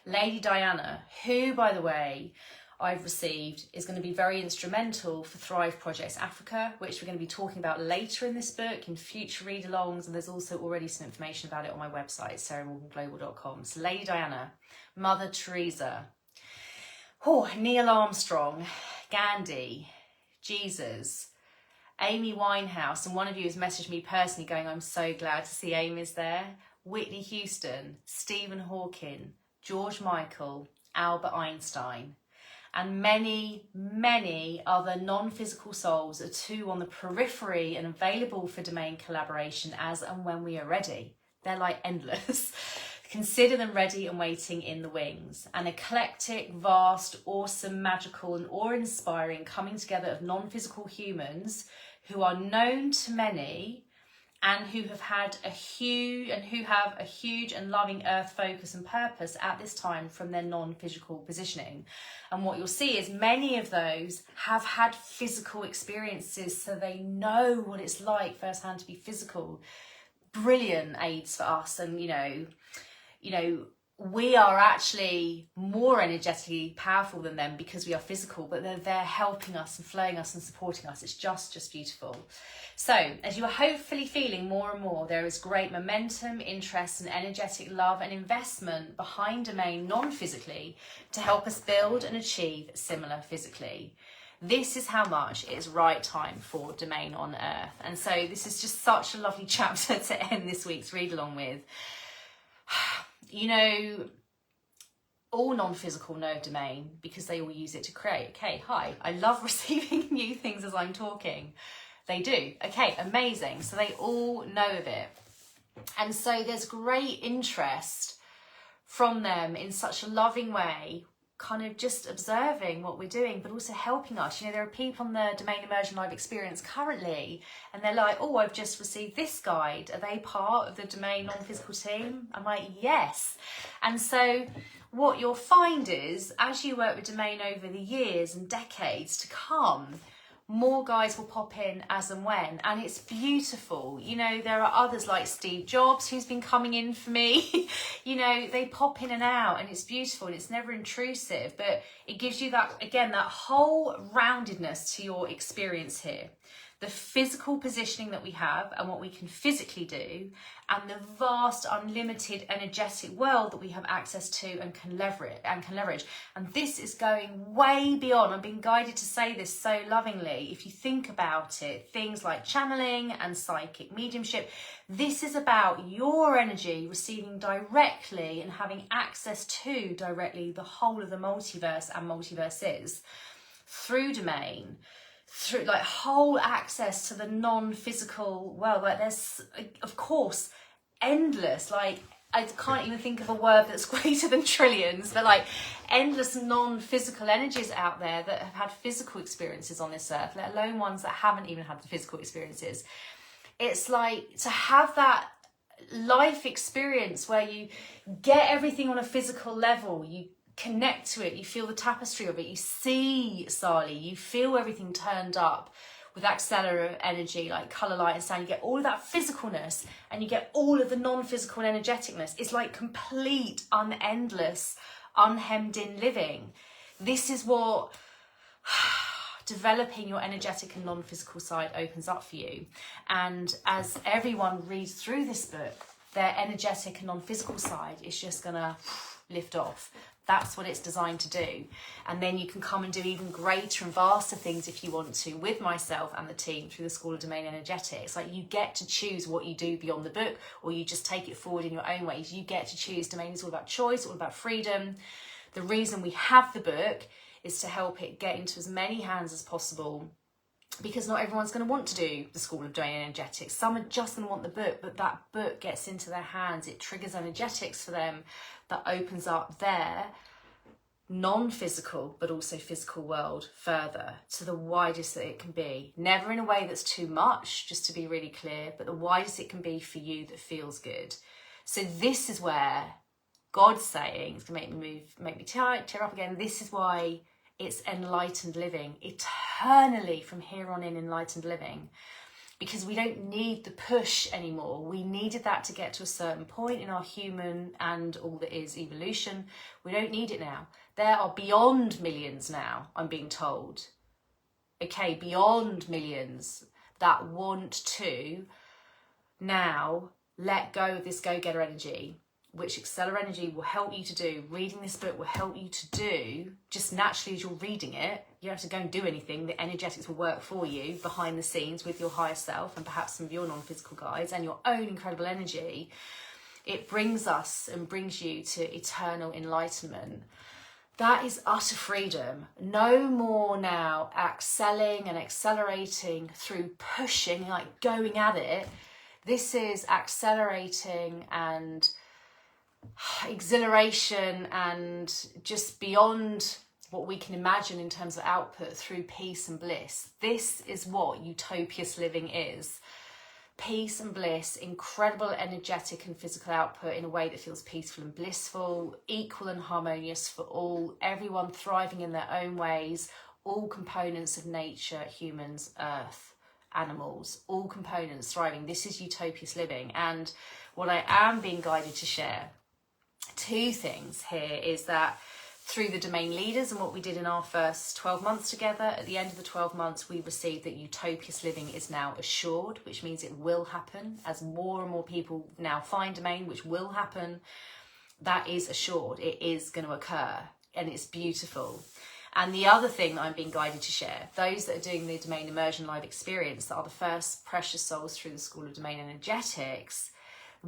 [SPEAKER 1] Lady Diana, who, by the way, I've received, is going to be very instrumental for Thrive Projects Africa, which we're going to be talking about later in this book, in future read-alongs, and there's also already some information about it on my website, sarahmorganglobal.com. So Lady Diana, Mother Teresa, Neil Armstrong, Gandhi, Jesus, Amy Winehouse, and one of you has messaged me personally going, I'm so glad to see Amy's there, Whitney Houston, Stephen Hawking, George Michael, Albert Einstein, and many, many other non-physical souls are too on the periphery and available for Domain collaboration as and when we are ready. They're like endless. Consider them ready and waiting in the wings. An eclectic, vast, awesome, magical and awe-inspiring coming together of non-physical humans who are known to many and who have a huge and loving earth focus and purpose at this time from their non-physical positioning. And what you'll see is many of those have had physical experiences, so they know what it's like firsthand to be physical. Brilliant aids for us, and you know, we are actually more energetically powerful than them because we are physical, but they're there helping us and flowing us and supporting us. It's just beautiful. So as you are hopefully feeling more and more, there is great momentum, interest and energetic love and investment behind Domain non-physically to help us build and achieve similar physically. This is how much it is right time for Domain on Earth. And so this is just such a lovely chapter to end this week's read along with. You know, all non-physical know Domain because they all use it to create. Okay, hi, I love receiving new things as I'm talking. They do. Okay, amazing. So they all know of it. And so there's great interest from them in such a loving way, kind of just observing what we're doing, but also helping us. You know, there are people on the Domain Immersion Live experience currently, and they're like, oh, I've just received this guide. Are they part of the Domain non-physical team? I'm like, yes. And so what you'll find is, as you work with Domain over the years and decades to come, more guys will pop in as and when, and it's beautiful. You know, there are others like Steve Jobs who's been coming in for me. You know, they pop in and out, and it's beautiful and it's never intrusive, but it gives you that, again, that whole roundedness to your experience here. The physical positioning that we have and what we can physically do, and the vast, unlimited, energetic world that we have access to and can leverage. And this is going way beyond. I'm being guided to say this so lovingly. If you think about it, things like channeling and psychic mediumship, this is about your energy receiving directly and having access to directly the whole of the multiverse and multiverses through Domain, through like whole access to the non-physical world. Like there's, of course, endless, like I can't even think of a word that's greater than trillions, but like endless non-physical energies out there that have had physical experiences on this earth, let alone ones that haven't even had the physical experiences. It's like to have that life experience where you get everything on a physical level, you connect to it, you feel the tapestry of it, you see Sali, you feel everything turned up with accelerator energy, like colour, light and sound. You get all of that physicalness and you get all of the non-physical and energeticness. It's like complete, unendless, unhemmed in living. This is what developing your energetic and non-physical side opens up for you. And as everyone reads through this book, their energetic and non-physical side is just gonna lift off. That's what it's designed to do. And then you can come and do even greater and vaster things if you want to with myself and the team through the School of Domain Energetics. Like you get to choose what you do beyond the book, or you just take it forward in your own ways. You get to choose. Domain is all about choice, all about freedom. The reason we have the book is to help it get into as many hands as possible, because not everyone's going to want to do the School of Domain Energetics. Some are just going to want the book, but that book gets into their hands. It triggers energetics for them that opens up their non-physical but also physical world further to the widest that it can be. Never in a way that's too much, just to be really clear, but the widest it can be for you that feels good. So this is where God's saying, it's going to make me tear up again. This is why it's enlightened living, eternally from here on in enlightened living, because we don't need the push anymore. We needed that to get to a certain point in our human and all that is evolution. We don't need it now. There are beyond millions now, I'm being told. Okay, beyond millions that want to now let go of this go-getter energy, which Accelerate Energy will help you to do. Reading this book will help you to do, just naturally as you're reading it. You don't have to go and do anything. The energetics will work for you behind the scenes with your higher self and perhaps some of your non-physical guides and your own incredible energy. It brings us and brings you to eternal enlightenment. That is utter freedom. No more now excelling and accelerating through pushing, like going at it. This is accelerating and exhilaration and just beyond what we can imagine in terms of output through peace and bliss. This is what utopious living is. Peace and bliss, incredible energetic and physical output in a way that feels peaceful and blissful, equal and harmonious for all, everyone thriving in their own ways, all components of nature, humans, earth, animals, all components thriving. This is utopious living. And what I am being guided to share, two things here, is that through the domain leaders and what we did in our first 12 months together, at the end of the 12 months, we received that utopious living is now assured, which means it will happen as more and more people now find domain, which will happen. That is assured. It is going to occur and it's beautiful. And the other thing that I'm being guided to share, those that are doing the Domain Immersion Live experience, that are the first precious souls through the School of Domain Energetics,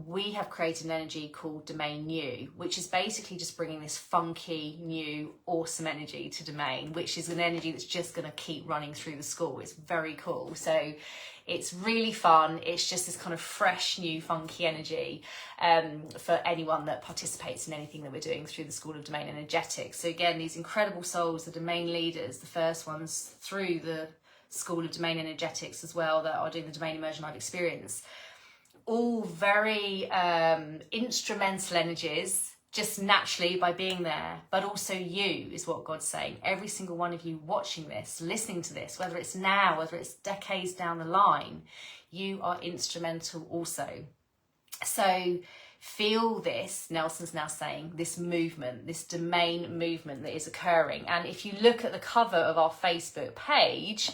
[SPEAKER 1] we have created an energy called Domain New, which is basically just bringing this funky, new, awesome energy to Domain, which is an energy that's just going to keep running through the school. It's very cool. So it's really fun. It's just this kind of fresh, new, funky energy for anyone that participates in anything that we're doing through the School of Domain Energetics. So again, these incredible souls, the domain leaders, the first ones through the School of Domain Energetics as well, that are doing the Domain Immersion Live experience, all very instrumental energies, just naturally by being there, but also you is what God's saying. Every single one of you watching this, listening to this, whether it's now, whether it's decades down the line, you are instrumental also. So feel this, Nelson's now saying, this movement, this domain movement that is occurring. And if you look at the cover of our Facebook page,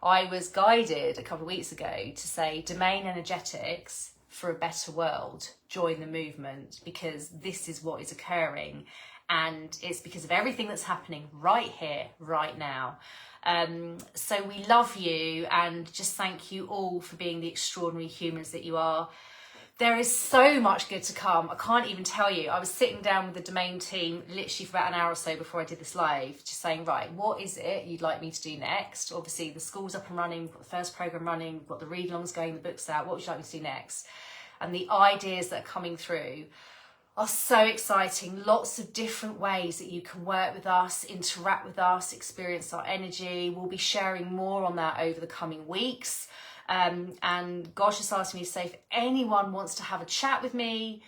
[SPEAKER 1] I was guided a couple of weeks ago to say Domain Energetics for a better world, join the movement, because this is what is occurring and it's because of everything that's happening right here, right now. So we love you and just thank you all for being the extraordinary humans that you are. there is so much good to come. I can't even tell you. I was sitting down with the domain team literally for about an hour or so before I did this live, just saying, right, what is it you'd like me to do next? Obviously, the school's up and running, we've got the first program running, we've got the read-alongs going, the book's out. What would you like me to do next? And the ideas that are coming through are so exciting. Lots of different ways that you can work with us, interact with us, experience our energy. We'll be sharing more on that over the coming weeks. And Gosh has asked me to say if anyone wants to have a chat with me,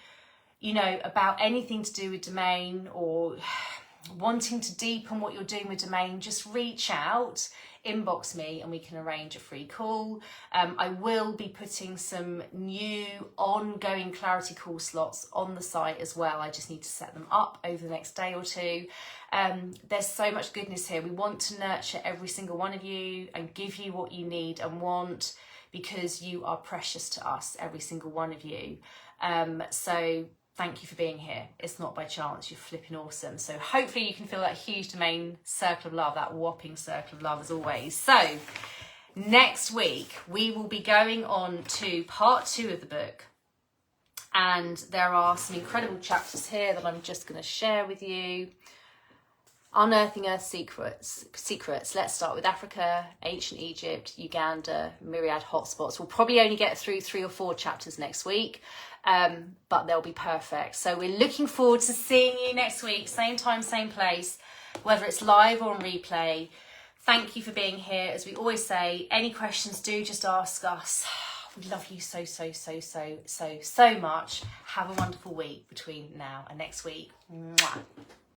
[SPEAKER 1] you know, about anything to do with domain or wanting to deepen what you're doing with domain, just reach out, inbox me and we can arrange a free call. I will be putting some new ongoing clarity call slots on the site as well. I just need to set them up over the next day or two. There's so much goodness here. We want to nurture every single one of you and give you what you need and want, because you are precious to us, every single one of you. So thank you for being here. It's not by chance. You're flipping awesome. So hopefully you can feel that huge domain circle of love, that whopping circle of love as always. So next week, we will be going on to part 2 of the book. And there are some incredible chapters here that I'm just going to share with you. Unearthing Earth's secrets. Let's start with Africa, ancient Egypt, Uganda, myriad hotspots. We'll probably only get through 3 or 4 chapters next week, but they'll be perfect. So we're looking forward to seeing you next week, same time, same place, whether it's live or on replay. Thank you for being here. As we always say, any questions, do just ask us. We love you so much. Have a wonderful week between now and next week. Mwah.